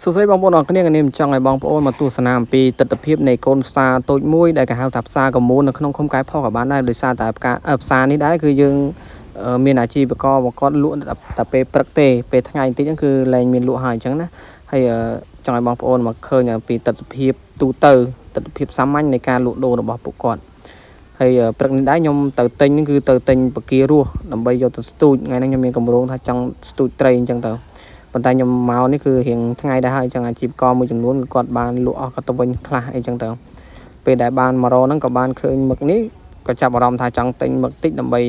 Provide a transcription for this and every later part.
សុស្ដីបងប្អូនអរគ្នានេះចង់ឲ្យបងប្អូនមកទស្សនាអំពីទស្សនវិជ្ជានៃកូនផ្សារតូចមួយដែលគេហៅថាផ្សារកមូននៅក្នុងឃុំកែផុសក៏បានដែរដោយសារតែផ្សារនេះដែរគឺយើងមានអាជីវករមកគាត់លក់តែពេលព្រឹកទេពេលថ្ងៃបន្តិចហ្នឹងគឺលែងមានលក់ហើយអញ្ចឹងណាហើយចង់ឲ្យបងប្អូនមកឃើញអំពីទស្សនវិជ្ជាទូទៅទស្សនវិជ្ជាសាមញ្ញនៃការលក់ដូររបស់ពួកគាត់ហើយព្រឹកនេះដែរខ្ញុំទៅទិញហ្នឹងគឺទៅទិញបការស់ដើម្បីយកទៅស្ទូចថ្ងៃនេះខ្ញុំមានកម្រងថាចង់ស្ទូចត្រីអញ្ចឹងទៅប៉ុន្តែខ្ញុំមកនេះគឺរៀងថ្ងៃដែរហើយចឹងអាជីវករមួយចំនួនគាត់បានលក់អស់ក៏ទៅវិញខ្លះអីចឹងទៅពេលដែលបានមករកហ្នឹងក៏បានឃើញមឹកនេះក៏ចាប់អារម្មណ៍ថាចង់ទិញមឹកតិចដើម្បី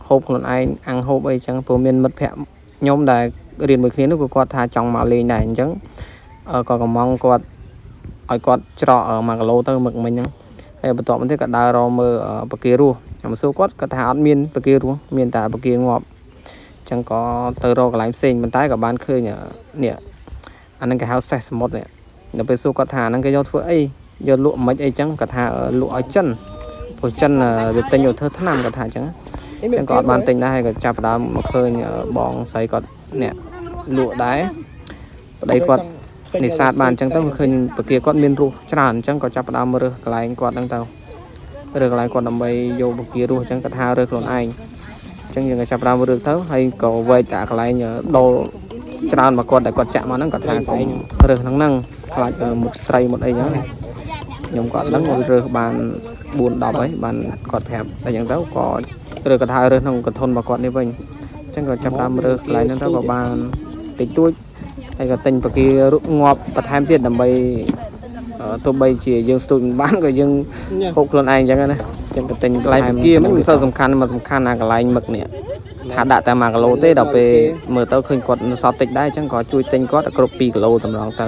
ហូបខ្លួនឯងអាំងហូបអីចឹងព្រោះមានមិត្តភ័ក្តិខ្ញុំដែលរៀនមួយគ្នានោះគាត់ថាចង់មកលេងដែរអញ្ចឹងក៏កំងគាត់ឲ្យគាត់ច្រក1គីឡូទៅមឹកមិញហ្នឹងហើយបន្ទាប់មកទៀតក៏ដើររកមើលបការស់ខ្ញុំសួរគាត់ថាអត់មានបការស់មានតែបកាងាប់ចឹងក៏ទៅរកកន្លែងផ្សេងប៉ុន្តែក៏បានឃើញនេះអាហ្នឹងគេហៅសេះសមុទ្រនេះដល់ពេលសួរគាត់ថាហ្នឹងគេយកធ្វើអីយកលក់មិនអីចឹងគាត់ថាលក់ឲ្យចិនព្រោះចិនវាទិញយកធ្វើថ្នាំគាត់ថាចឹងចឹងក៏អត់បានទិញដែរហើយក៏ចាប់ផ្ដើមមកឃើញបងស្រីគាត់នេះលក់ដែរប្តីគាត់នេសាទបានចឹងទៅឃើញបកាគាត់មានរសច្រើនចឹងក៏ចាប់ផ្ដើមរើសកន្លែងគាត់ហ្នឹងទៅរើសកន្លែងគាត់ដើម្បីយកបការសចឹងគាត់ថារើសខ្លួនឯងចឹងយើងក៏ចាប់ផ្ដើមរើសទៅហើយក៏វែកតែកន្លែងដូរច្រើនមកគាត់តែគាត់ចាក់មកហ្នឹងគាត់ថាកុំរើសហ្នឹងខ្លាចមុតត្រីមុតអីចឹងខ្ញុំក៏អត់ដឹងរើសបាន4 10ហើយបានគាត់ប្រាប់តែចឹងទៅក៏រើសគាត់ថារើសក្នុងកន្ធនរបស់គាត់នេះវិញចឹងក៏ចាប់ផ្ដើមរើសកន្លែងហ្នឹងទៅក៏បានតិចតួចហើយក៏ទិញបកាងាប់បន្ថែមទៀតដើម្បីទោះបីជាយើងស្ទូចមិនបានក៏យើងហូបខ្លួនឯងចឹងណាចឹងក៏ទិញកន្លែងបកាមិនសូវសំខាន់មកសំខាន់ណាកន្លែងមឹកនេះថាដាក់តែ1គីឡូទេដល់ពេលមើលទៅឃើញគាត់នៅសល់តិចដែរចឹងក៏ជួយទិញគាត់គ្រប់2គីឡូតម្រងទៅ